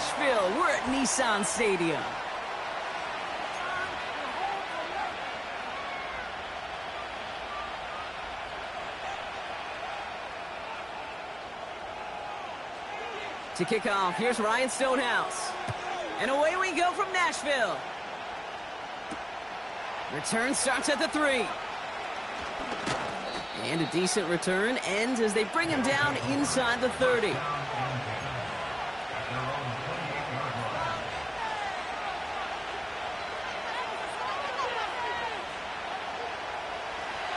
Nashville. We're at Nissan Stadium. To kick off, here's Ryan Stonehouse. And away we go from Nashville. Return starts at the 3. And a decent return ends as they bring him down inside the 30.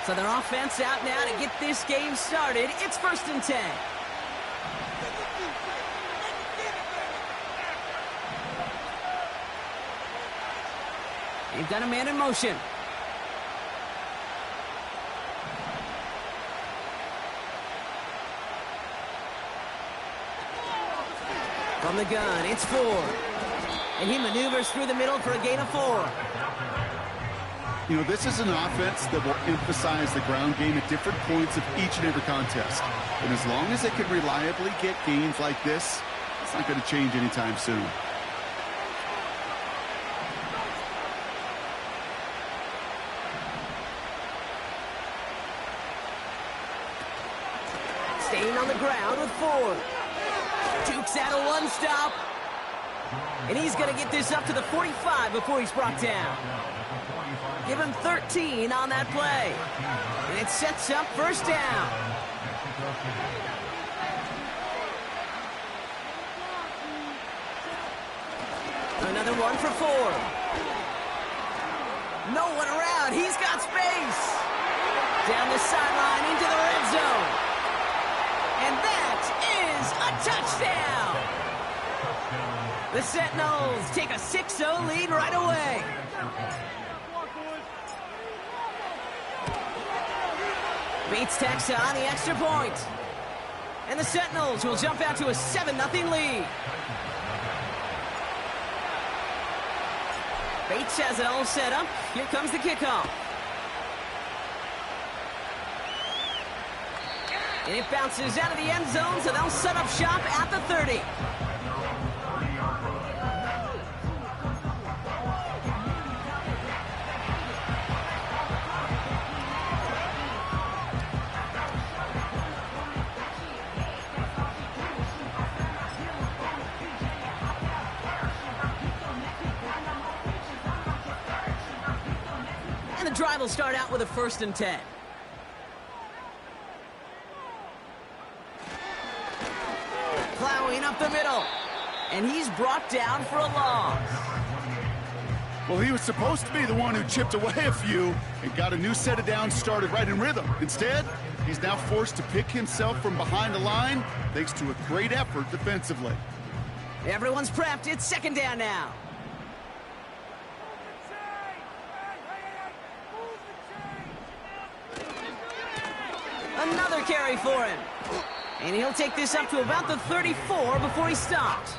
So their offense out now to get this game started. It's 1st and 10. They've got a man in motion. From the gun, it's Ford. And he maneuvers through the middle for a gain of 4. You know, this is an offense that will emphasize the ground game at different points of each and every contest. And as long as they can reliably get gains like this, it's not going to change anytime soon. Staying on the ground with Ford. Dukes out a one-stop. And he's going to get this up to the 45 before he's brought down. Give him 13 on that play. And it sets up 1st down. Another one for Ford. No one around. He's got space. Down the sideline into the red zone. And that is a touchdown. The Sentinels take a 6-0 lead right away. Bates tacks on the extra point. And the Sentinels will jump out to a 7-0 lead. Bates has it all set up. Here comes the kickoff. And it bounces out of the end zone, so they'll set up shop at the 30. And the drive will start out with a 1st and 10. Plowing up the middle. And he's brought down for a loss. Well, he was supposed to be the one who chipped away a few and got a new set of downs started right in rhythm. Instead, he's now forced to pick himself from behind the line thanks to a great effort defensively. Everyone's prepped. It's 2nd down now. Another carry for him. And he'll take this up to about the 34 before he stops.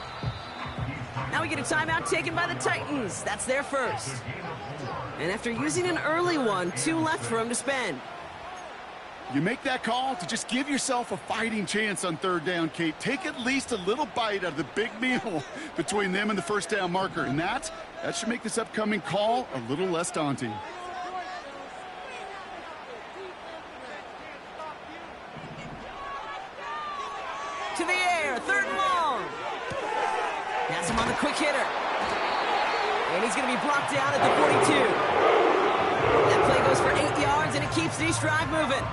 Now we get a timeout taken by the Titans. That's their first. And after using an early one, 2 left for him to spend. You make that call to just give yourself a fighting chance on 3rd down, Kate. Take at least a little bite out of the big meal between them and the 1st down marker. And that should make this upcoming call a little less daunting. To the air, 3rd and long. Has him on the quick hitter. And he's going to be brought down at the 42. That play goes for 8 yards, and it keeps this drive moving.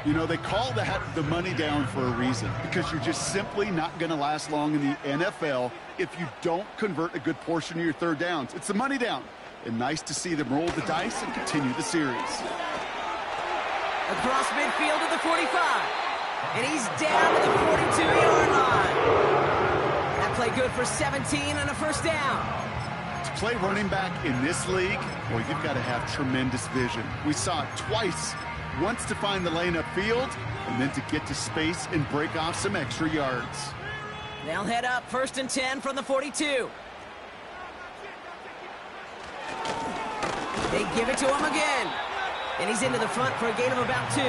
You know, they call that the money down for a reason, because you're just simply not going to last long in the NFL if you don't convert a good portion of your 3rd downs. It's the money down. And nice to see them roll the dice and continue the series. Across midfield to the 45. And he's down to the 42-yard line. That play good for 17 and a 1st down. To play running back in this league, well, you've got to have tremendous vision. We saw it twice. Once to find the lane upfield, and then to get to space and break off some extra yards. They'll head up 1st and 10 from the 42. They give it to him again. And he's into the front for a gain of about 2.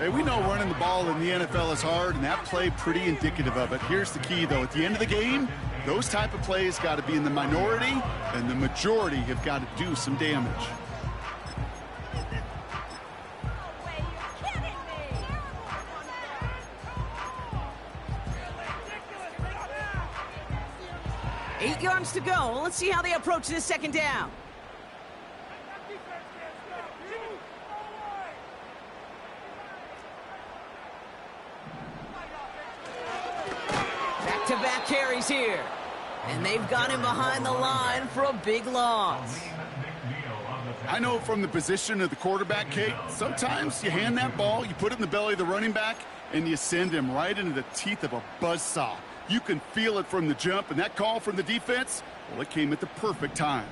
Hey, we know running the ball in the NFL is hard, and that play pretty indicative of it. Here's the key, though. At the end of the game, those type of plays got to be in the minority, and the majority have got to do some damage. Eight yards to go. Let's see how they approach this second down. Back-to-back carries here. And they've got him behind the line for a big loss. I know from the position of the quarterback, Kate, sometimes you hand that ball, you put it in the belly of the running back, and you send him right into the teeth of a buzzsaw. You can feel it from the jump, and that call from the defense, well, it came at the perfect time.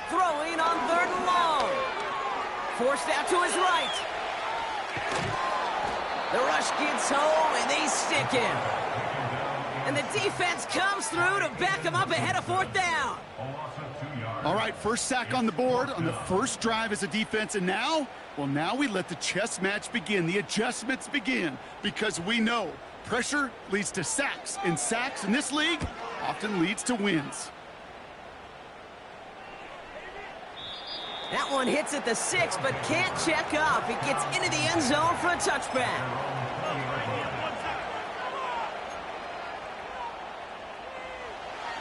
Throwing on 3rd and long. Forced out to his right. The rush gets home, and they stick him. And the defense comes through to back him up ahead of 4th down. All right, first sack on the board on the first drive as a defense, and now, well, now we let the chess match begin, the adjustments begin, because we know pressure leads to sacks, and sacks in this league often leads to wins. That one hits at the 6, but can't check up. It gets into the end zone for a touchback.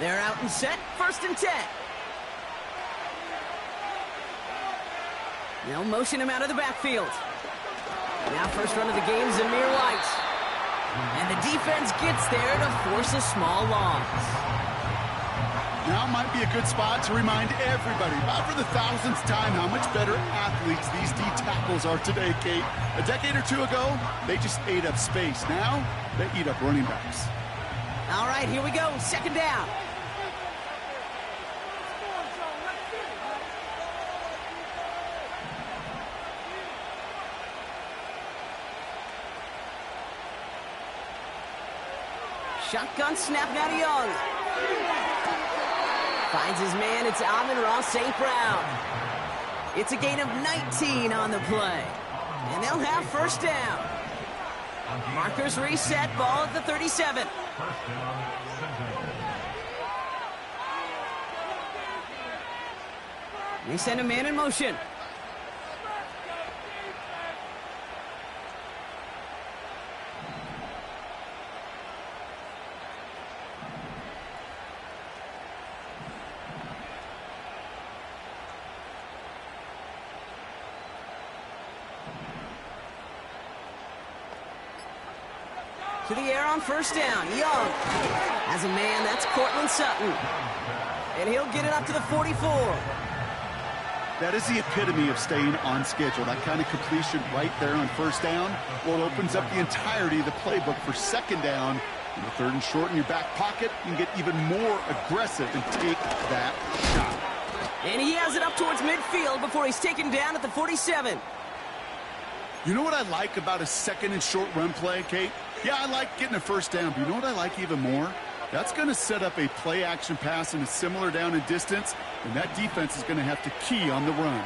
They're out and set, 1st and 10. They'll motion him out of the backfield. Now first run of the game, Zamir White. And the defense gets there to force a small loss. Now might be a good spot to remind everybody, about for the 1000th time, how much better athletes these D tackles are today, Kate. A decade or two ago, they just ate up space. Now, they eat up running backs. All right, here we go, 2nd down. Shotgun snap now to Young. Finds his man, it's Amon-Ra St. Brown. It's a gain of 19 on the play. And they'll have 1st down. Markers reset, ball at the 37. They send a man in motion. To the air on 1st down. Young has a man. That's Cortland Sutton. And he'll get it up to the 44. That is the epitome of staying on schedule. That kind of completion right there on 1st down. Well, it opens up the entirety of the playbook for 2nd down. In the 3rd and short in your back pocket, you can get even more aggressive and take that shot. And he has it up towards midfield before he's taken down at the 47. You know what I like about a 2nd and short run play, Kate? Yeah, I like getting a 1st down, but you know what I like even more? That's going to set up a play-action pass in a similar down and distance, and that defense is going to have to key on the run.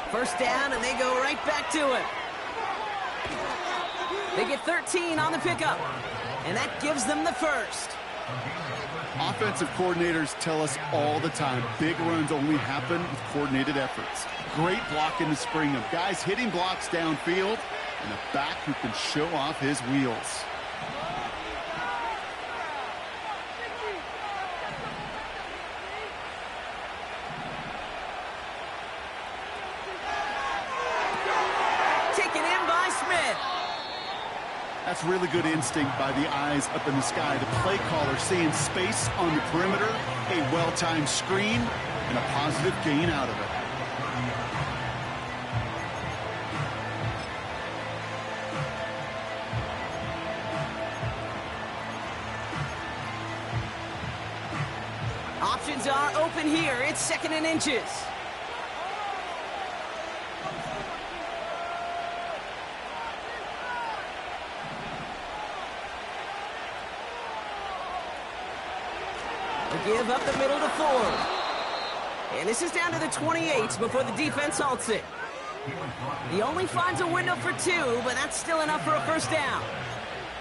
First down, and they go right back to it. They get 13 on the pickup, and that gives them the 1st. Offensive coordinators tell us all the time, big runs only happen with coordinated efforts. Great blocking to spring them. Guys hitting blocks downfield, and a back who can show off his wheels. Taken in by Smith. That's really good instinct by the eyes up in the sky. The play caller seeing space on the perimeter, a well-timed screen, and a positive gain out of it. Options are open here. It's 2nd and inches. They give up the middle to Ford. And this is down to the 28 before the defense halts it. He only finds a window for 2, but that's still enough for a first down.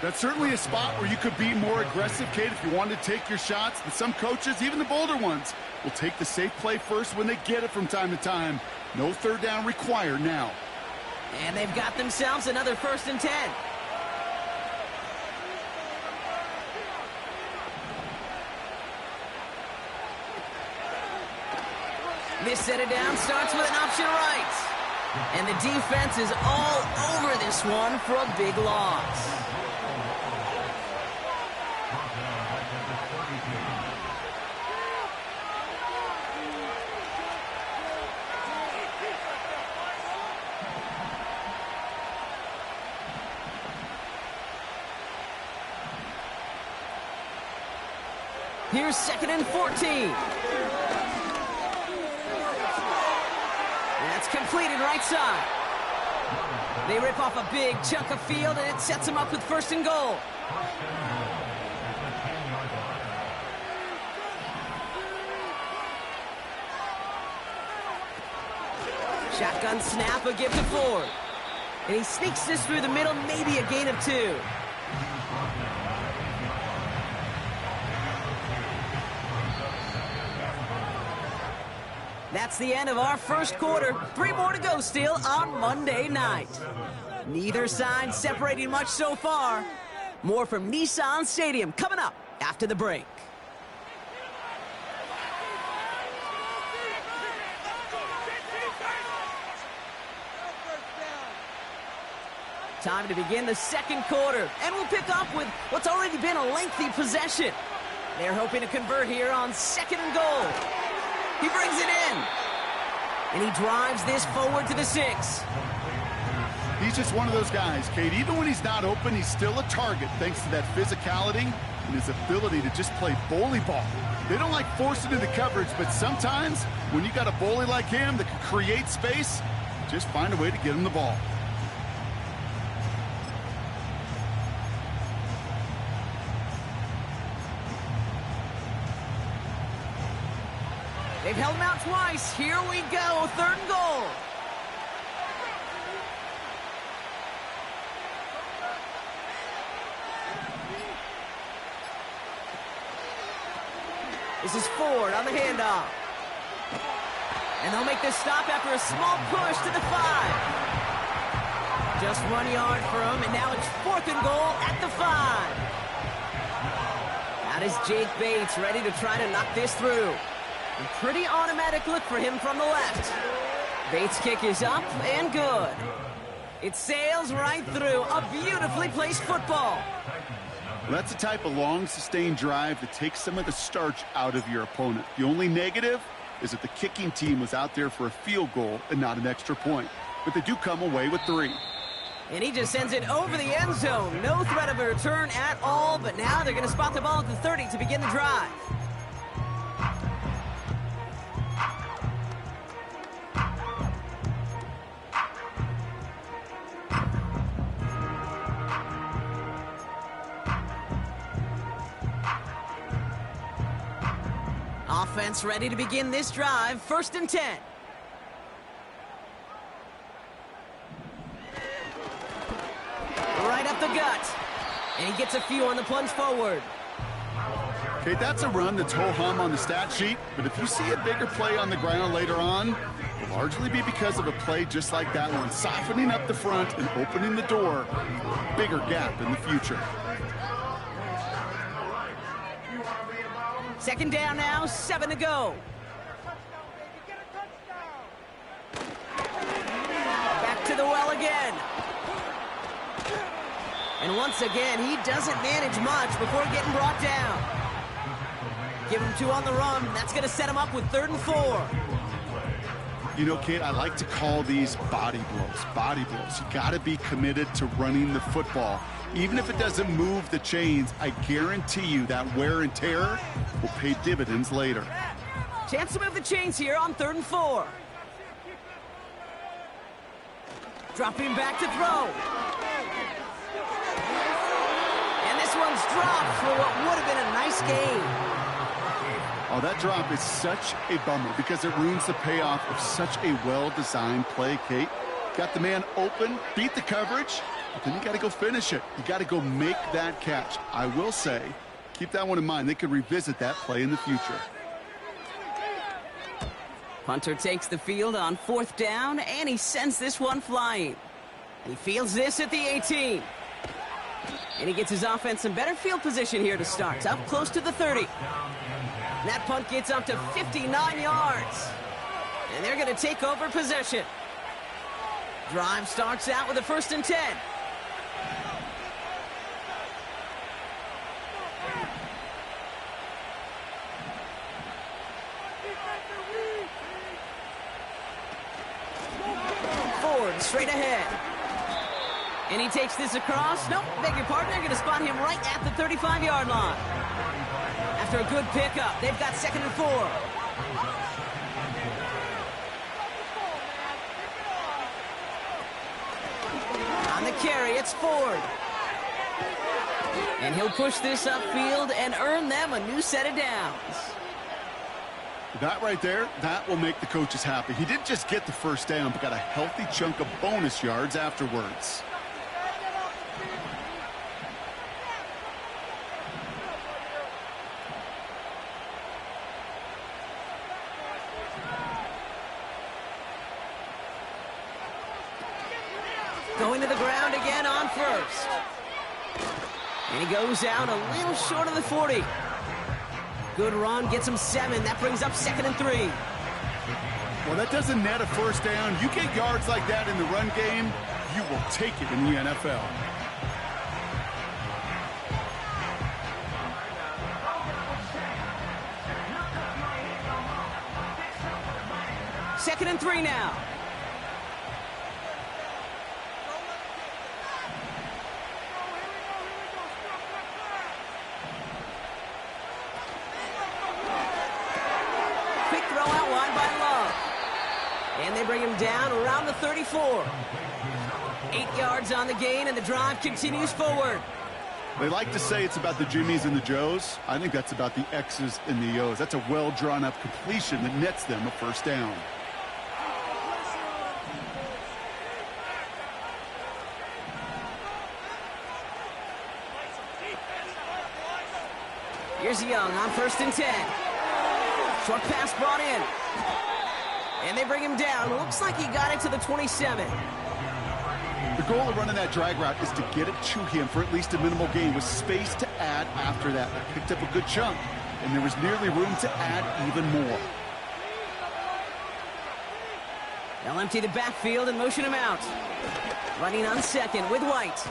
That's certainly a spot where you could be more aggressive, Kate, if you wanted to take your shots. And some coaches, even the bolder ones, will take the safe play first when they get it from time to time. No third down required now. And they've got themselves another 1st and 10. This set it down starts with an option right. And the defense is all over this one for a big loss. Here's 2nd and 14. That's completed right side. They rip off a big chunk of field, and it sets them up with 1st and goal. Shotgun snap, a give to Ford. And he sneaks this through the middle, maybe a gain of 2. That's the end of our first quarter. 3 more to go still on Monday night. Neither side separating much so far. More from Nissan Stadium coming up after the break. Time to begin the second quarter, and we'll pick up with what's already been a lengthy possession. They're hoping to convert here on 2nd and goal. He brings it in. And he drives this forward to the 6. He's just one of those guys, Kate. Even when he's not open, he's still a target thanks to that physicality and his ability to just play bully ball. They don't like forcing into coverage, but sometimes when you got a bully like him that can create space, just find a way to get him the ball. They've held him out twice. Here we go. 3rd and goal. This is Ford on the handoff. And they'll make this stop after a small push to the 5. Just 1 yard for him, and now it's 4th and goal at the 5. That is Jake Bates ready to try to knock this through. A pretty automatic look for him from the left. Bates' kick is up and good. It sails right through. A beautifully placed football. Well, that's the type of long, sustained drive that takes some of the starch out of your opponent. The only negative is that the kicking team was out there for a field goal and not an extra point. But they do come away with 3. And he just sends it over the end zone. No threat of a return at all, but now they're going to spot the ball at the 30 to begin the drive. Offense ready to begin this drive. 1st and 10. Right up the gut. And he gets a few on the plunge forward. Okay, that's a run that's ho-hum on the stat sheet, but if you see a bigger play on the ground later on, it'll largely be because of a play just like that one, softening up the front and opening the door for a bigger gap in the future. 2nd down now, 7 to go. Back to the well again. And once again, he doesn't manage much before getting brought down. Give him 2 on the run. That's going to set him up with 3rd and 4. You know, Kate, I like to call these body blows. Body blows. You got to be committed to running the football. Even if it doesn't move the chains, I guarantee you that wear and tear will pay dividends later. Chance to move the chains here on 3rd and 4. Dropping back to throw. And this one's dropped for what would have been a nice gain. Oh, that drop is such a bummer because it ruins the payoff of such a well-designed play, Kate. Got the man open, beat the coverage, but then you got to go finish it. You got to go make that catch. I will say, keep that one in mind. They could revisit that play in the future. Punter takes the field on 4th down, and he sends this one flying. And he fields this at the 18. And he gets his offense some better field position here to start. Up close to the 30. And that punt gets up to 59 yards. And they're going to take over possession. Drive starts out with a 1st and 10. Ford straight ahead. And he takes this across. Nope, beg your pardon. They're going to spot him right at the 35-yard line. After a good pickup, they've got 2nd and 4. On the carry, it's Ford. And he'll push this upfield and earn them a new set of downs. That right there, that will make the coaches happy. He didn't just get the 1st down, but got a healthy chunk of bonus yards afterwards. Going to the ground again on 1st. And he goes out a little short of the 40. Good run, gets him 7. That brings up 2nd and 3. Well, that doesn't net a 1st down. You get yards like that in the run game, you will take it in the NFL. Second and 3 now. Quick throw out wide by Love. And they bring him down around the 34. 8 yards on the gain, and the drive continues forward. They like to say it's about the Jimmies and the Joes. I think that's about the X's and the O's. That's a well-drawn-up completion that nets them a 1st down. Here's Young on 1st and 10. Short pass brought in. And they bring him down. Looks like he got it to the 27. The goal of running that drag route is to get it to him for at least a minimal gain with space to add after that. They picked up a good chunk, and there was nearly room to add even more. They'll empty the backfield and motion him out. Running on 2nd with White.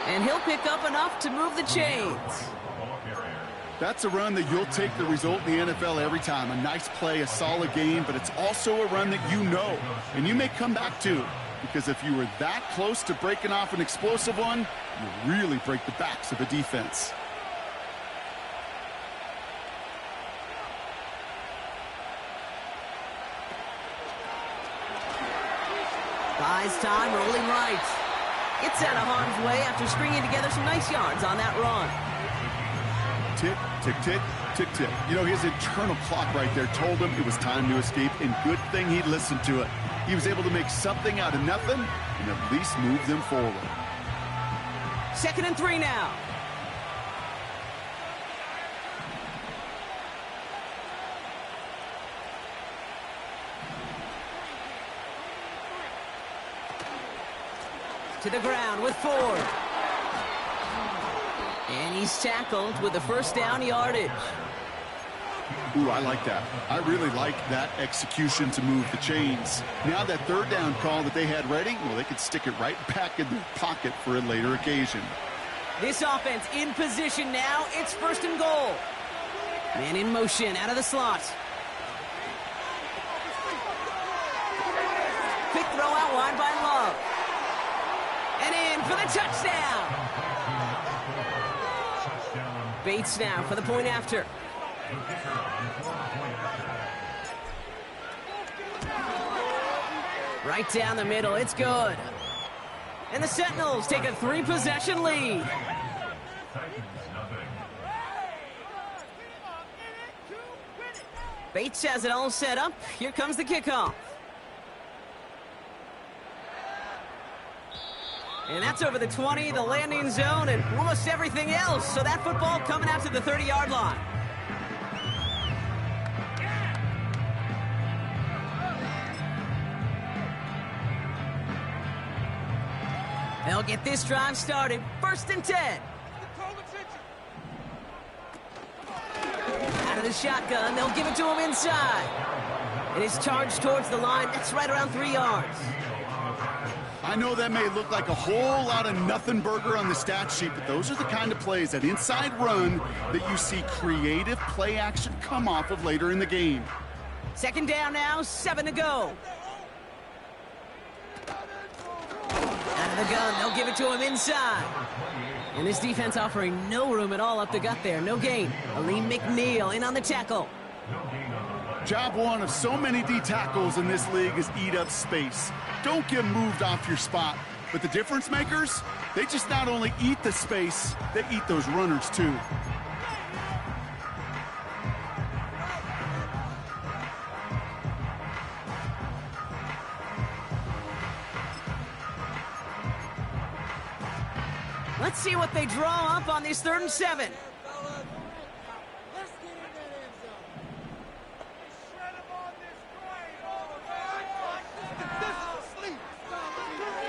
And he'll pick up enough to move the chains. That's a run that you'll take the result in the NFL every time. A nice play, a solid game, but it's also a run that you know, and you may come back to. Because if you were that close to breaking off an explosive one, you really break the backs of a defense. Buys time, rolling right. Gets out of harm's way after stringing together some nice yards on that run. Tick, tick, tick, tick, tick. You know, his internal clock right there told him it was time to escape, and good thing he listened to it. He was able to make something out of nothing and at least move them forward. 2nd and 3 now. To the ground with Ford. And he's tackled with the 1st down yardage. Ooh, I like that. I really like that execution to move the chains. Now that 3rd down call that they had ready, well, they could stick it right back in their pocket for a later occasion. This offense in position now. It's 1st and goal. Man in motion out of the slot. Quick throw out wide by Love. And in for the touchdown. Bates now for the point after. Right down the middle, it's good. And the Sentinels take a 3-possession lead. Bates has it all set up. Here comes the kickoff. And that's over the 20, the landing zone, and almost everything else. So that football coming out to the 30-yard line. They'll get this drive started. 1st and 10. Out of the shotgun, they'll give it to him inside. It is charged towards the line. That's right around 3 yards. I know that may look like a whole lot of nothing burger on the stat sheet, but those are the kind of plays, that inside run, that you see creative play action come off of later in the game. 2nd down now, 7 to go. Out of the gun, they'll give it to him inside. And this defense offering no room at all up the gut there. No gain. Aleem McNeil in on the tackle. Job one of so many D tackles in this league is eat up space. Don't get moved off your spot. But the difference makers, they just not only eat the space, they eat those runners too. Let's see what they draw up on this 3rd and 7.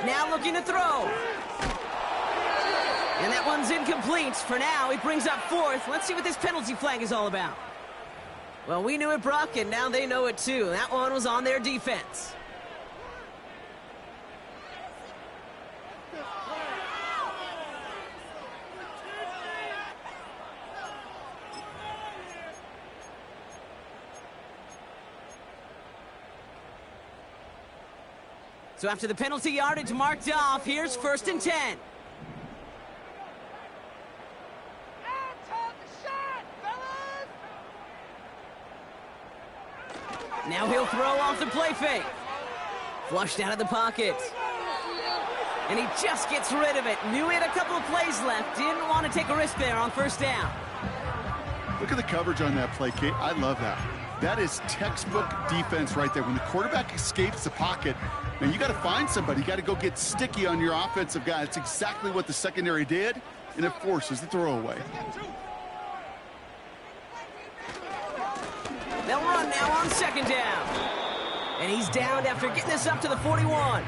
Now looking to throw. And that one's incomplete. For now, it brings up 4th. Let's see what this penalty flag is all about. Well, we knew it, Brock, and now they know it too. That one was on their defense. So after the penalty yardage marked off, here's 1st and 10. Now he'll throw off the play fake. Flushed out of the pocket. And he just gets rid of it. Knew he had a couple of plays left. Didn't want to take a risk there on 1st down. Look at the coverage on that play, Kate. I love that. That is textbook defense right there. When the quarterback escapes the pocket, man, you got to find somebody. You got to go get sticky on your offensive guy. That's exactly what the secondary did, and it forces the throwaway. They'll run now on 2nd down. And he's downed after getting this up to the 41.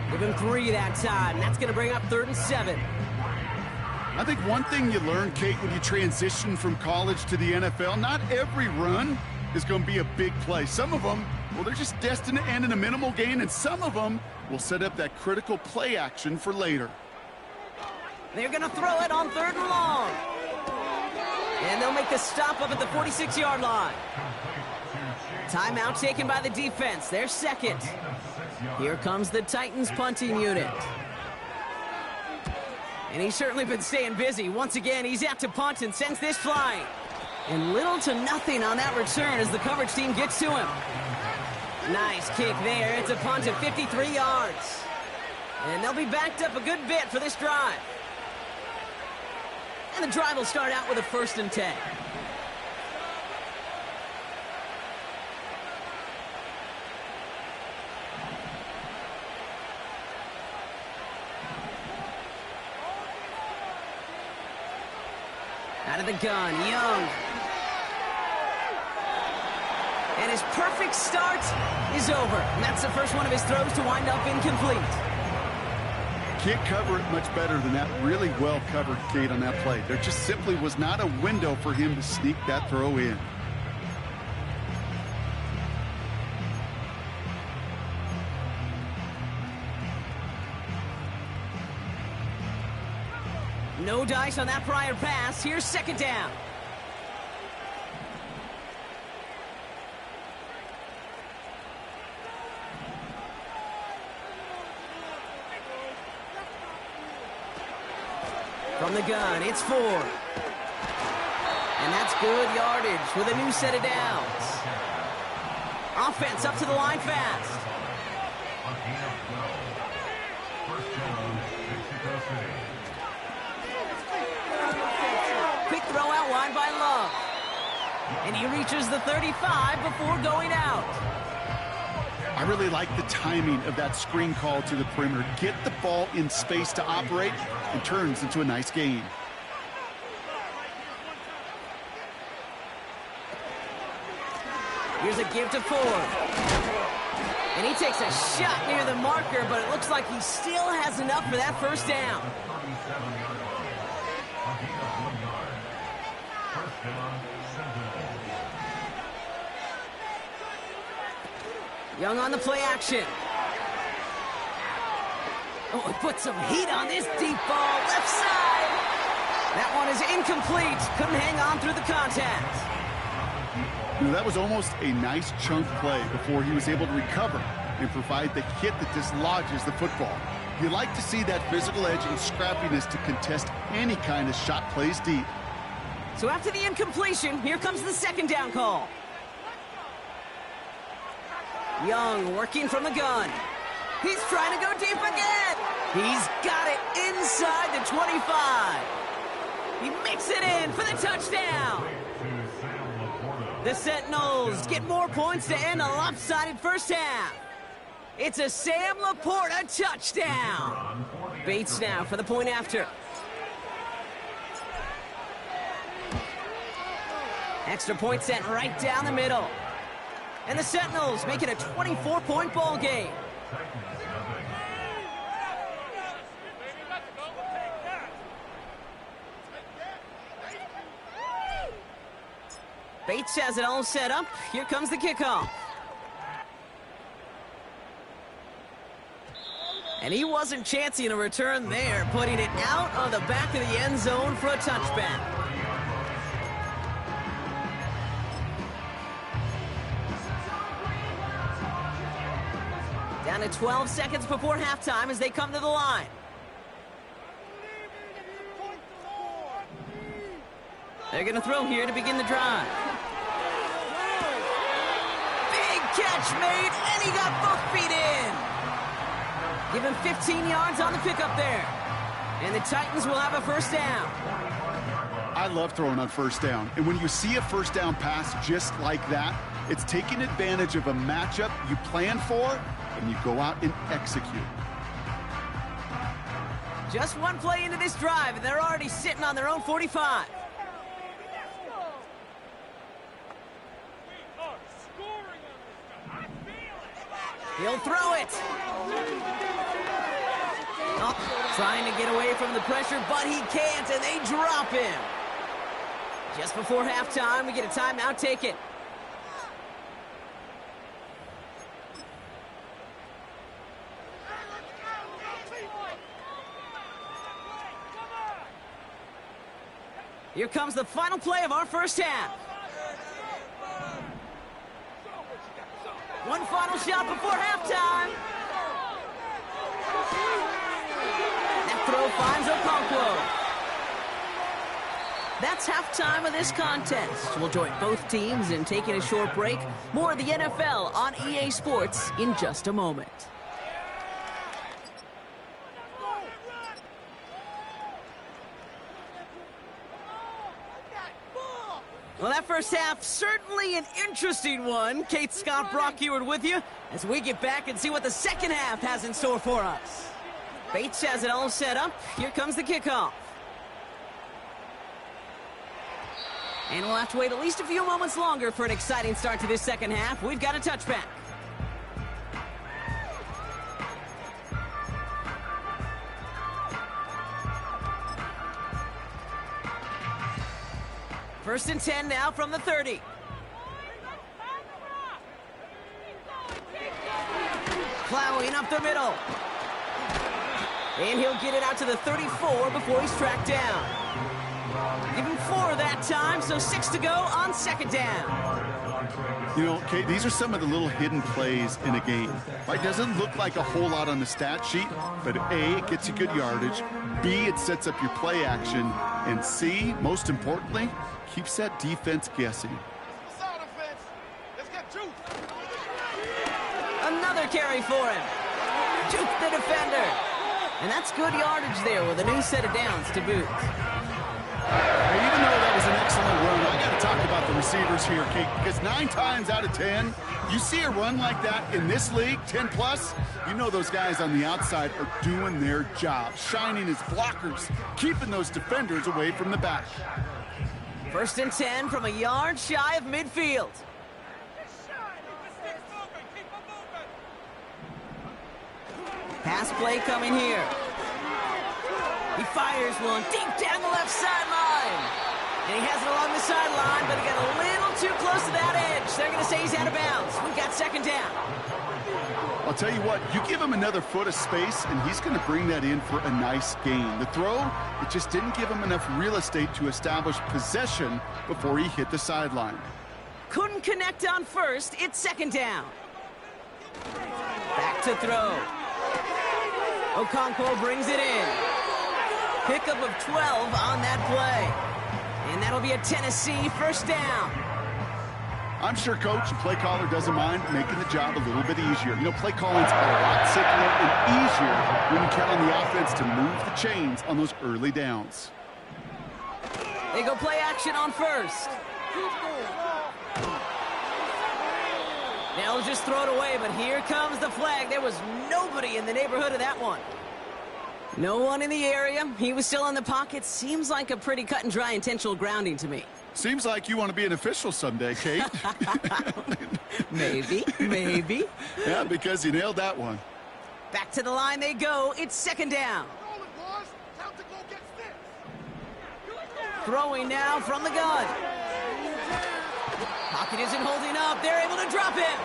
Give him 3 that time. That's going to bring up 3rd and 7. I think one thing you learn, Kate, when you transition from college to the NFL, not every run is going to be a big play. Some of them, well, they're just destined to end in a minimal gain, and some of them will set up that critical play action for later. They're going to throw it on 3rd and long. And they'll make the stop up at the 46-yard line. Timeout taken by the defense. Their 2nd. Here comes the Titans punting unit. And he's certainly been staying busy. Once again, he's out to punt and sends this flying. And little to nothing on that return as the coverage team gets to him. Nice kick there. It's a punt of 53 yards. And they'll be backed up a good bit for this drive. And the drive will start out with a 1st and 10. Out of the gun, Young. And his perfect start is over. And that's the first one of his throws to wind up incomplete. Can't cover it much better than that. Really well covered, Kate, on that play. There just simply was not a window for him to sneak that throw in. No dice on that prior pass. Here's 2nd down. From the gun, it's 4. And that's good yardage with a new set of downs. Offense up to the line fast. Quick throw out wide by Love. And he reaches the 35 before going out. I really like the timing of that screen call to the perimeter. Get the ball in space to operate and turns into a nice gain. Here's a give to Ford. And he takes a shot near the marker, but it looks like he still has enough for that first down. Young on the play action. Oh, he put some heat on this deep ball, left side. That one is incomplete. Couldn't hang on through the contact. You know, that was almost a nice chunk play before he was able to recover and provide the hit that dislodges the football. You like to see that physical edge and scrappiness to contest any kind of shot plays deep. So after the incompletion, here comes the second down call. Young working from the gun. He's trying to go deep again. He's got it inside the 25. He makes it in for the touchdown. The Sentinels get more points to end a lopsided first half. It's a Sam Laporta touchdown. Bates now for the point after. Extra point sent right down the middle. And the Sentinels make it a 24-point ball game. Bates has it all set up. Here comes the kickoff. And he wasn't chancing a return there, putting it out on the back of the end zone for a touchback. Down to 12 seconds before halftime as they come to the line. They're going to throw here to begin the drive. Big catch made, and he got both feet in. Give him 15 yards on the pickup there. And the Titans will have a first down. I love throwing on first down. And when you see a first down pass just like that, it's taking advantage of a matchup you plan for, and you go out and execute. Just one play into this drive, and they're already sitting on their own 45. He'll throw it. Oh, trying to get away from the pressure, but he can't, and they drop him. Just before halftime, we get a timeout. Take it. Here comes the final play of our first half. One final shot before halftime. That throw finds Okonkwo. That's halftime of this contest. We'll join both teams in taking a short break. More of the NFL on EA Sports in just a moment. Well, that first half, certainly an interesting one. Kate Scott, Brock Eward with you as we get back and see what the second half has in store for us. Bates has it all set up. Here comes the kickoff. And we'll have to wait at least a few moments longer for an exciting start to this second half. We've got a touchback. First and 10 now from the 30. Plowing up the middle. And he'll get it out to the 34 before he's tracked down. Give him 4 that time, so 6 to go on second down. You know, Kate, these are some of the little hidden plays in a game. It doesn't look like a whole lot on the stat sheet, but A, it gets you good yardage. B, it sets up your play action. And C, most importantly, keeps that defense guessing. Another carry for him. Juke the defender. And that's good yardage there with a new set of downs to boot. Even though that was an excellent run, I got to talk about the receivers here, Kate, because 9 times out of 10, you see a run like that in this league, 10 plus, you know those guys on the outside are doing their job, shining as blockers, keeping those defenders away from the back. 1st and 10 from a yard shy of midfield. Pass play coming here. He fires one deep down the left sideline. And he has it along the sideline, but he got a little too close to that edge. They're going to say he's out of bounds. We've got 2nd down. I'll tell you what, you give him another foot of space, and he's going to bring that in for a nice gain. The throw, it just didn't give him enough real estate to establish possession before he hit the sideline. Couldn't connect on 1st. It's 2nd down. Back to throw. Okonkwo brings it in. Pickup of 12 on that play. And that'll be a Tennessee 1st down. I'm sure coach and play caller doesn't mind making the job a little bit easier. You know, play calling's a lot simpler and easier when you count on the offense to move the chains on those early downs. They go play action on 1st. They'll just throw it away, but here comes the flag. There was nobody in the neighborhood of that one. No one in the area. He was still in the pocket. Seems like a pretty cut and dry intentional grounding to me. Seems like you want to be an official someday, Kate. Maybe. Yeah, because you nailed that one. Back to the line they go. It's 2nd down. Throwing now from the gun. Pocket isn't holding up. They're able to drop him.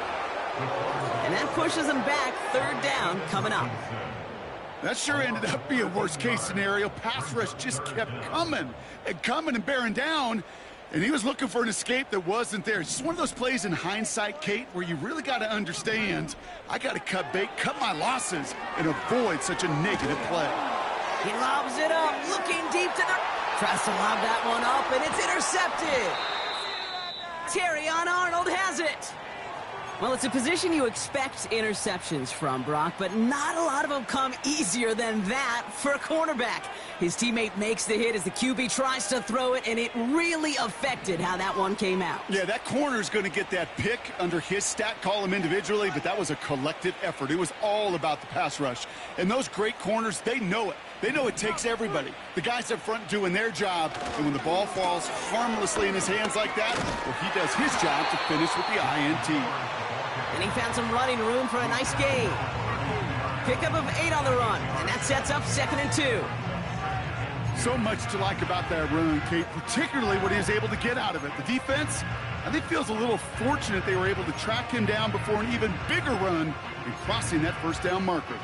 And that pushes them back. 3rd down coming up. That sure ended up being a worst-case scenario. Pass rush just kept coming and bearing down, and he was looking for an escape that wasn't there. It's just one of those plays in hindsight, Kate, where you really got to understand, I got to cut bait, cut my losses, and avoid such a negative play. He lobs it up, looking deep to the... Tries to lob that one up, and it's intercepted. Terrion Arnold has it. Well, it's a position you expect interceptions from, Brock, but not a lot of them come easier than that for a cornerback. His teammate makes the hit as the QB tries to throw it, and it really affected how that one came out. Yeah, that corner's going to get that pick under his stat column individually, but that was a collective effort. It was all about the pass rush. And those great corners, they know it. They know it takes everybody. The guys up front doing their job, and when the ball falls harmlessly in his hands like that, well, he does his job to finish with the INT. And he found some running room for a nice gain. Pickup of 8 on the run, and that sets up 2nd and 2. So much to like about that run, Kate, particularly what he was able to get out of it. The defense, I think, feels a little fortunate they were able to track him down before an even bigger run and crossing that 1st down marker.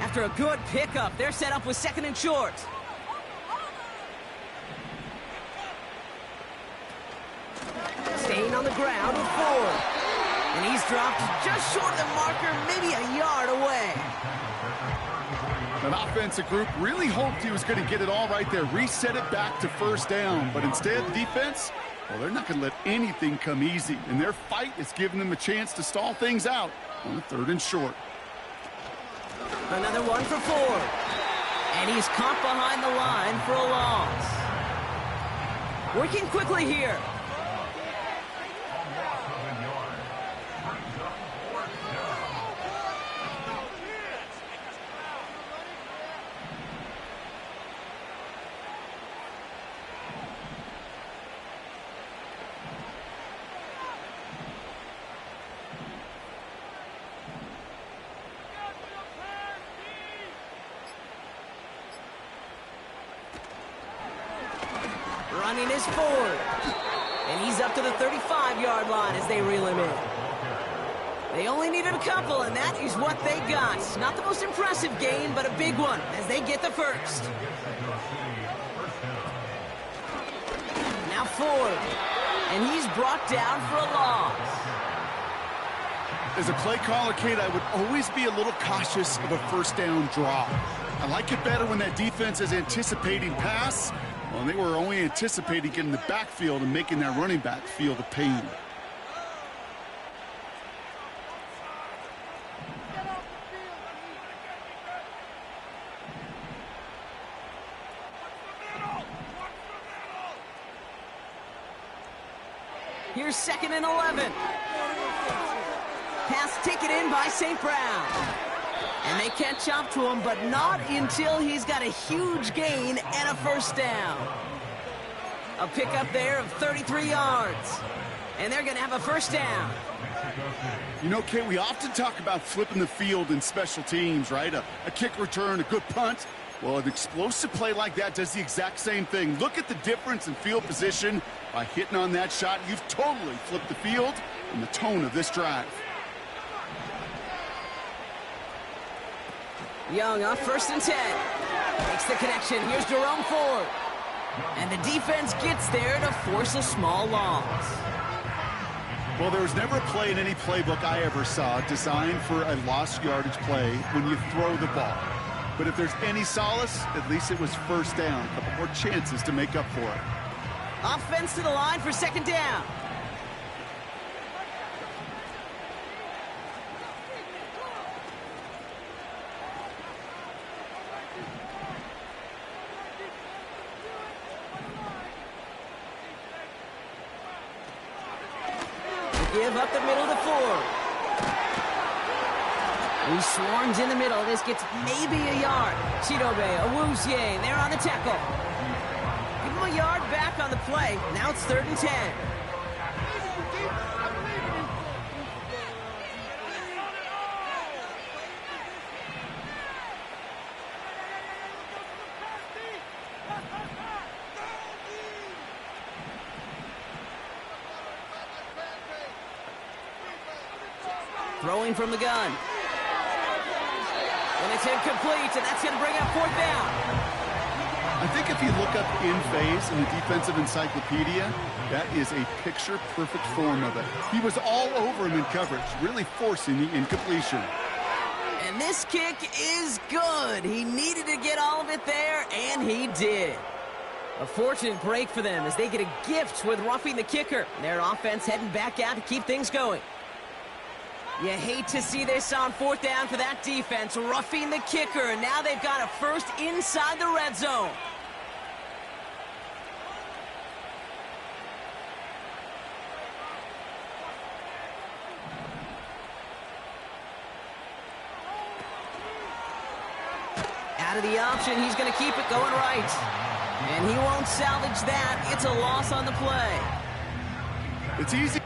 After a good pickup, they're set up with 2nd and short. Staying on the ground with 4. And he's dropped just short of the marker, maybe a yard away. That offensive group really hoped he was going to get it all right there, reset it back to 1st down. But instead, the defense, well, they're not going to let anything come easy. And their fight is giving them a chance to stall things out on the 3rd and short. Another one for 4. And he's caught behind the line for a loss. Working quickly here. Running is forward. And he's up to the 35-yard line as they reel him in. They only needed a couple, and that is what they got. Not the most impressive game, but a big one as they get the 1st. Now forward. And he's brought down for a loss. As a play caller, Kate, I would always be a little cautious of a 1st down draw. I like it better when that defense is anticipating pass. Well, they were only anticipating getting the backfield and making that running back feel the pain. Here's 2nd and 11. Pass taken in by St. Brown. And they catch up to him, but not until he's got a huge gain and a first down. A pickup there of 33 yards. And they're going to have a first down. You know, Kate, we often talk about flipping the field in special teams, right? A kick return, a good punt. Well, an explosive play like that does the exact same thing. Look at the difference in field position. By hitting on that shot, you've totally flipped the field and the tone of this drive. Young off 1st and 10. Makes the connection. Here's Jerome Ford. And the defense gets there to force a small loss. Well, there was never a play in any playbook I ever saw designed for a lost yardage play when you throw the ball. But if there's any solace, at least it was first down. A couple more chances to make up for it. Offense to the line for 2nd down. Give up the middle to Ford. He swarms in the middle. This gets maybe a yard. Chidobe, Awuzie, they're on the tackle. Give him a yard back on the play. Now it's 3rd and 10. Throwing from the gun. And it's incomplete, and that's going to bring up 4th down. I think if you look up in phase in the defensive encyclopedia, that is a picture-perfect form of it. He was all over him in coverage, really forcing the incompletion. And this kick is good. He needed to get all of it there, and he did. A fortunate break for them as they get a gift with roughing the kicker. Their offense heading back out to keep things going. You hate to see this on 4th down for that defense, roughing the kicker, and now they've got a first inside the red zone. Out of the option, he's going to keep it going right. And he won't salvage that. It's a loss on the play. It's easy.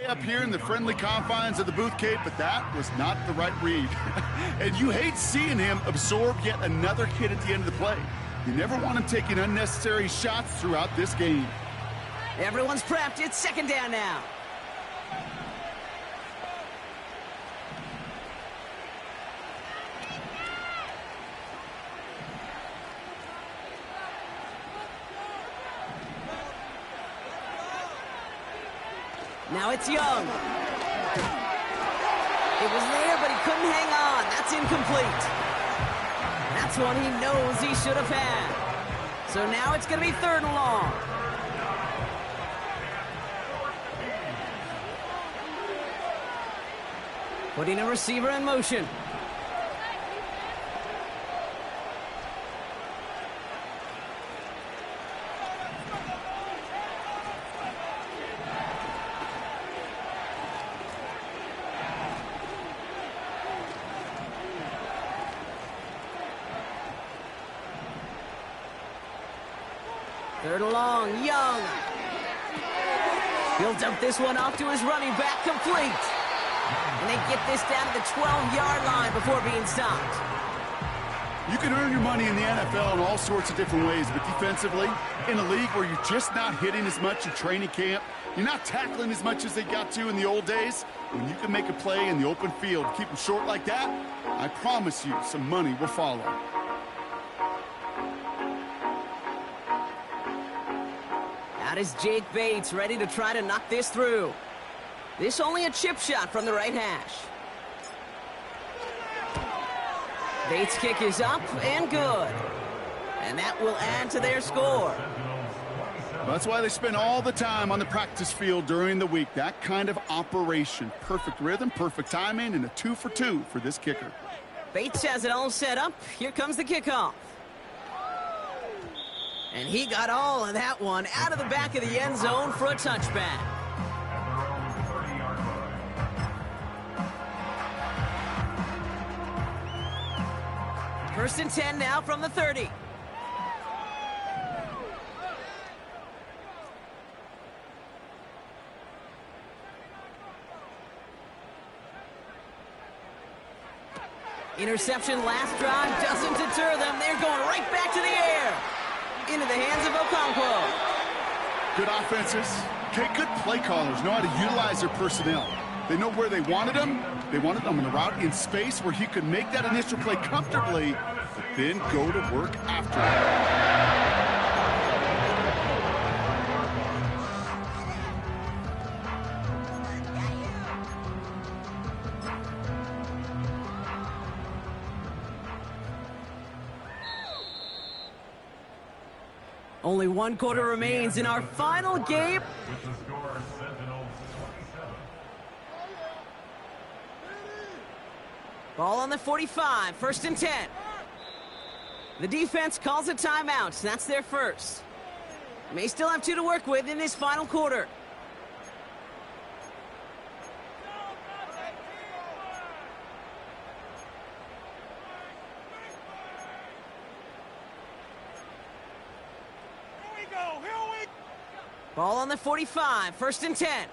Up here in the friendly confines of the booth, Kate, but that was not the right read. And you hate seeing him absorb yet another hit at the end of the play. You never want him taking unnecessary shots throughout this game. Everyone's prepped. It's 2nd down now. Now it's Young. It was there, but he couldn't hang on. That's incomplete. That's one he knows he should have had. So now it's going to be 3rd and long. Putting a receiver in motion. Third and long, Young. He'll dump this one off to his running back, complete. And they get this down to the 12-yard line before being stopped. You can earn your money in the NFL in all sorts of different ways, but defensively, in a league where you're just not hitting as much in training camp, you're not tackling as much as they got to in the old days, when you can make a play in the open field, keep them short like that, I promise you some money will follow. That is Jake Bates, ready to try to knock this through. This only a chip shot from the right hash. Bates' kick is up and good. And that will add to their score. That's why they spend all the time on the practice field during the week. That kind of operation. Perfect rhythm, perfect timing, and a 2 for 2 for this kicker. Bates has it all set up. Here comes the kickoff. And he got all of that one out of the back of the end zone for a touchback. First and 10 now from the 30. Interception last drive doesn't deter them. They're going right back to the air. Into the hands of Okonkwo. Good offenses. Okay, good play callers know how to utilize their personnel. They know where they wanted him. They wanted him on the route in space where he could make that initial play comfortably, but then go to work after it. Only 1 quarter remains in our final game. Ball on the 45, first and 10. The defense calls a timeout. That's their first. May still have 2 to work with in this final quarter. Ball on the 45, first and 10.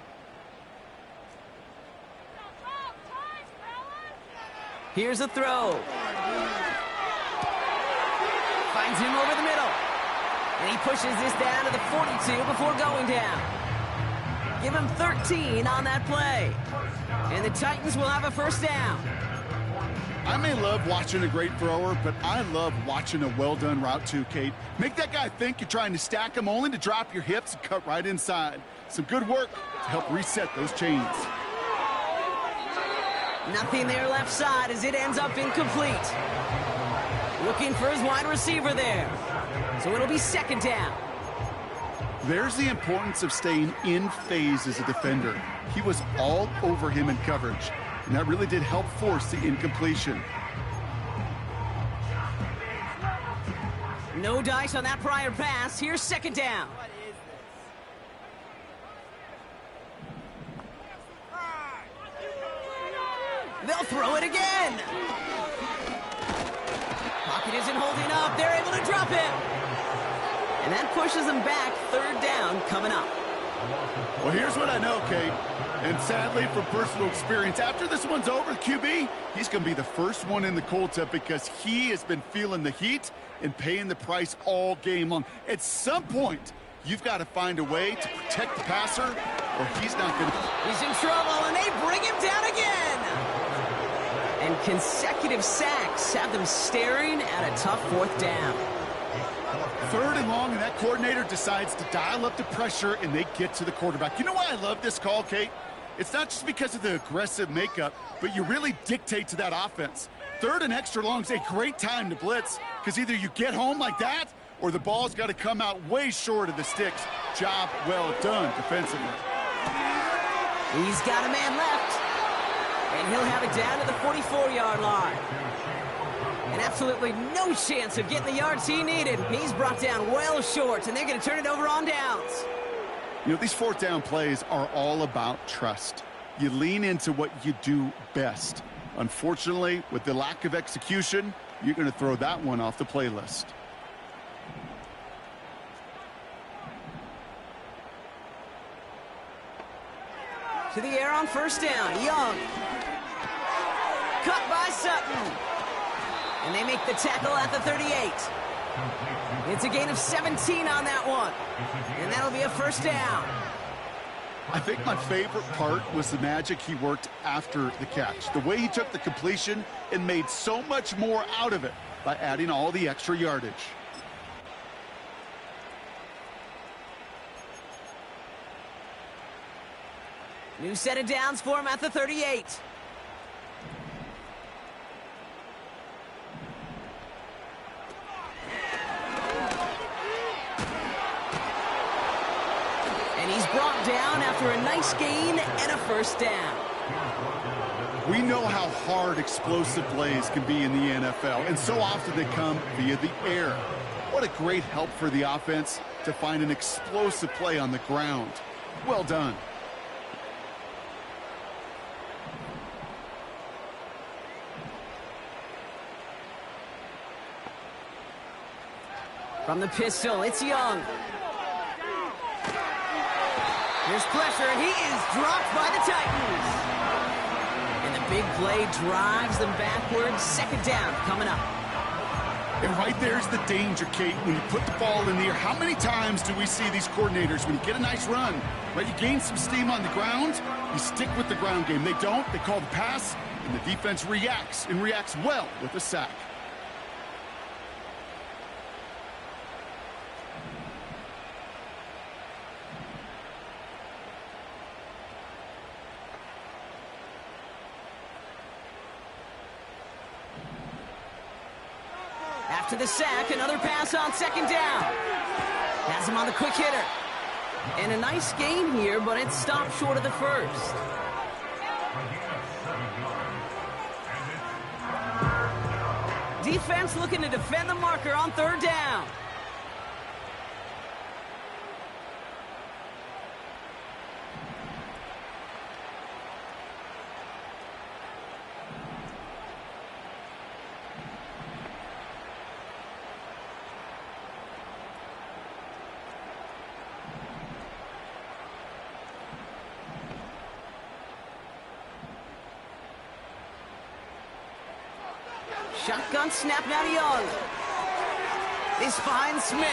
Here's a throw. Finds him over the middle. And he pushes this down to the 42 before going down. Give him 13 on that play. And the Titans will have a first down. I may love watching a great thrower, but I love watching a well-done route too, Kate. Make that guy think you're trying to stack him only to drop your hips and cut right inside. Some good work to help reset those chains. Nothing there left side as it ends up incomplete. Looking for his wide receiver there. So it'll be second down. There's the importance of staying in phase as a defender. He was all over him in coverage. And that really did help force the incompletion. No dice on that prior pass. Here's second down. They'll throw it again. Pocket isn't holding up. They're able to drop him. And that pushes them back. Third down coming up. Well, here's what I know, Kate. And sadly, from personal experience, after this one's over, QB, he's going to be the first one in the cold tub because he has been feeling the heat and paying the price all game long. At some point, you've got to find a way to protect the passer, or he's not going to. He's in trouble, and they bring him down again. And consecutive sacks have them staring at a tough fourth down. Third and long, and that coordinator decides to dial up the pressure, and they get to the quarterback. You know why I love this call, Kate? It's not just because of the aggressive makeup, but you really dictate to that offense. Third and extra long is a great time to blitz, because either you get home like that, or the ball's got to come out way short of the sticks. Job well done defensively. He's got a man left, and he'll have it down to the 44-yard line. And absolutely no chance of getting the yards he needed. He's brought down well short, and they're going to turn it over on downs. You know, these fourth down plays are all about trust. You lean into what you do best. Unfortunately, with the lack of execution, you're going to throw that one off the playlist. To the air on first down. Young. Cut by Sutton. And they make the tackle at the 38. It's a gain of 17 on that one. And that'll be a first down. I think my favorite part was the magic he worked after the catch. The way he took the completion and made so much more out of it by adding all the extra yardage. New set of downs for him at the 38. And he's brought down after a nice gain and a first down. We know how hard explosive plays can be in the NFL, and so often they come via the air. What a great help for the offense to find an explosive play on the ground. Well done. From the pistol, it's Young. There's pressure, and he is dropped by the Titans. And the big play drives them backwards. Second down coming up. And right there's the danger, Kate, when you put the ball in the air. How many times do we see these coordinators, when you get a nice run, right, you gain some steam on the ground, you stick with the ground game. They don't, they call the pass, and the defense reacts, and reacts well with a sack. After the sack, another pass on second down. Has him on the quick hitter. And a nice gain here, but it stopped short of the first. Defense looking to defend the marker on third down. Shotgun snap now to Young. This finds Smith.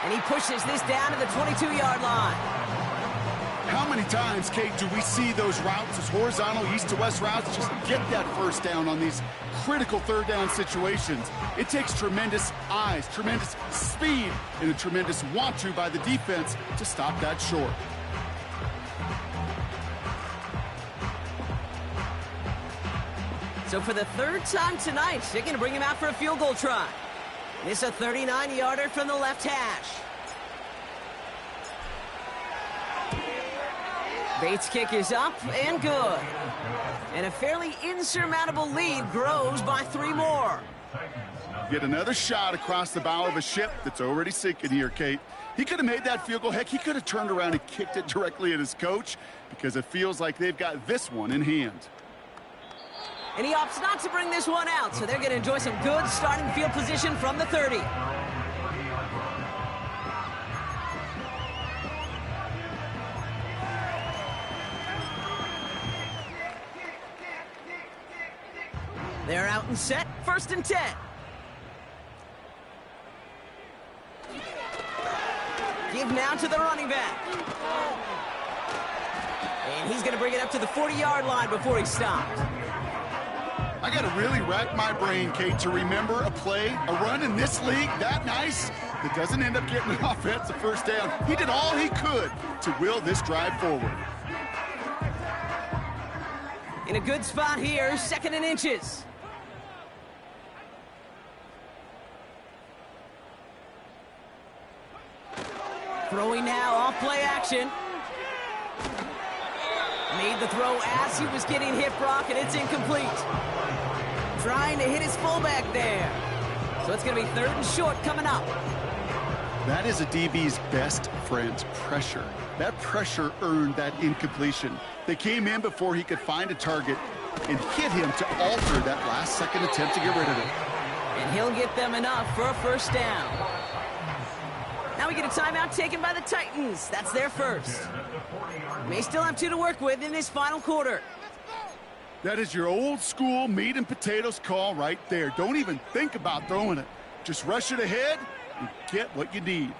And he pushes this down to the 22-yard line. How many times, Kate, do we see those routes, those horizontal east to west routes, just get that first down on these critical third down situations? It takes tremendous eyes, tremendous speed, and a tremendous want-to by the defense to stop that short. So for the third time tonight, they're going to bring him out for a field goal try. This a 39-yarder from the left hash. Bates' kick is up and good. And a fairly insurmountable lead grows by 3 more. Get another shot across the bow of a ship that's already sinking here, Kate. He could have made that field goal. Heck, he could have turned around and kicked it directly at his coach, because it feels like they've got this one in hand. And he opts not to bring this one out, so they're going to enjoy some good starting field position from the 30. They're out and set, 1st and 10. Give now to the running back. And he's going to bring it up to the 40-yard line before he stopped. I got to really rack my brain, Kate, to remember a play, a run in this league that nice that doesn't end up getting an offensive first down. He did all he could to will this drive forward. In a good spot here, 2nd and inches. Throwing now, off play action. Made the throw as he was getting hit, Brock, and it's incomplete. Trying to hit his fullback there. So it's going to be 3rd and short coming up. That is a DB's best friend, pressure. That pressure earned that incompletion. They came in before he could find a target and hit him to alter that last-second attempt to get rid of it. And he'll get them enough for a 1st down. Now we get a timeout taken by the Titans. That's their first. May still have 2 to work with in this final quarter. That is your old-school meat and potatoes call right there. Don't even think about throwing it. Just rush it ahead and get what you need.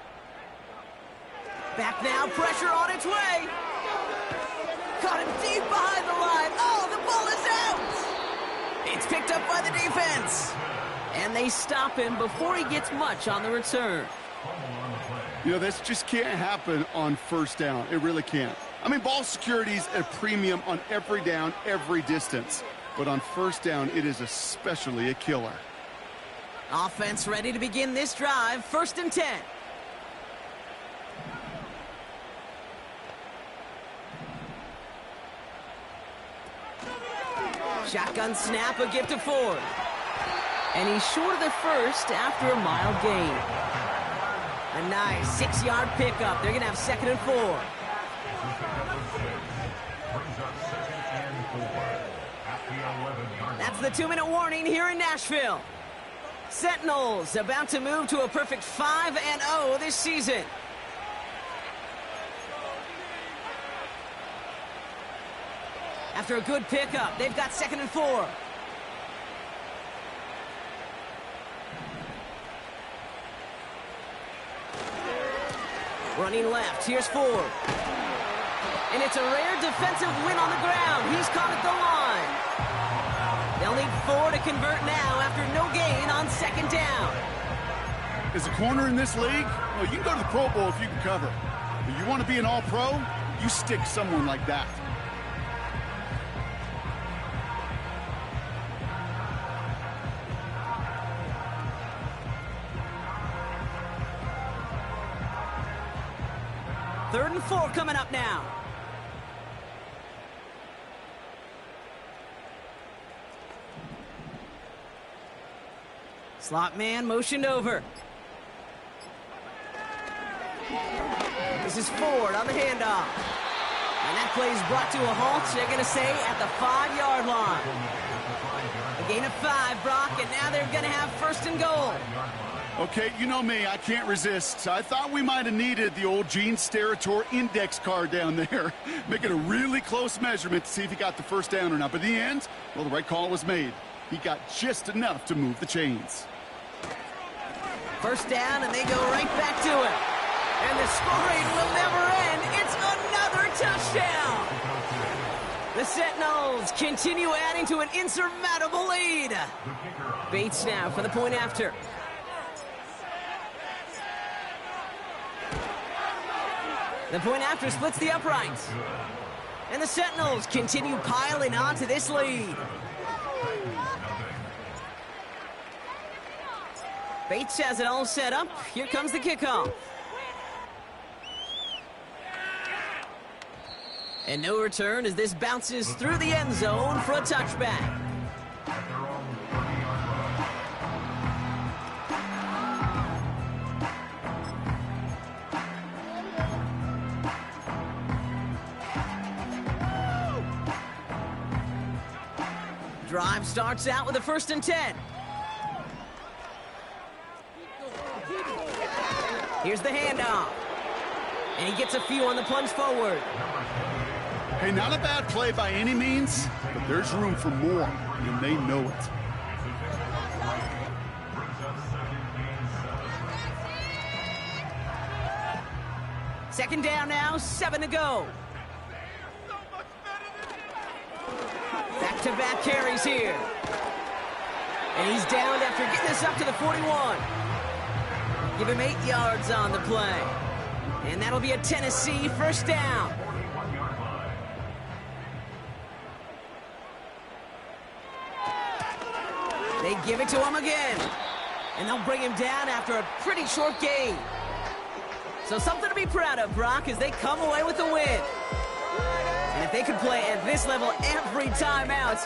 Back now, pressure on its way. Caught him deep behind the line. Oh, the ball is out. It's picked up by the defense. And they stop him before he gets much on the return. You know, this just can't happen on 1st down. It really can't. I mean, ball security is a premium on every down, every distance. But on 1st down, it is especially a killer. Offense ready to begin this drive. 1st and 10. Shotgun snap, a gift to Ford. And he's short of the 1st after a mild gain. A nice 6-yard pickup. They're going to have 2nd and 4. That's the 2-minute warning here in Nashville. Sentinels about to move to a perfect 5-0 this season. After a good pickup, they've got 2nd and 4. Running left, here's Ford. And it's a rare defensive win on the ground. He's caught at the line. They'll need 4 to convert now after no gain on 2nd down. As a corner in this league, well, you can go to the Pro Bowl if you can cover. But you want to be an All-Pro, you stick someone like that. Third and 4 coming up now. Slot man motioned over. This is Ford on the handoff. And that play is brought to a halt, they're going to say, at the 5-yard line. A gain of 5, Brock, and now they're going to have 1st and goal. Okay, you know me, I can't resist. I thought we might have needed the old Gene Steratore index card down there. Make it a really close measurement to see if he got the 1st down or not. But in the end, well, the right call was made. He got just enough to move the chains. 1st down, and they go right back to it. And the scoring will never end. It's another touchdown. The Sentinels continue adding to an insurmountable lead. Bates now for the point after. The point after splits the uprights. And the Sentinels continue piling on to this lead. Bates has it all set up. Here comes the kickoff. And no return as this bounces through the end zone for a touchback. Drive starts out with a 1st and 10. Here's the handoff. And he gets a few on the plunge forward. Hey, not a bad play by any means, but there's room for more, and they know it. Second down now, 7 to go. Back-to-back carries here. And he's downed after getting this up to the 41. Give him 8 yards on the play. And that'll be a Tennessee 1st down. They give it to him again. And they'll bring him down after a pretty short game. So something to be proud of, Brock, as they come away with the win. And if they could play at this level every time out,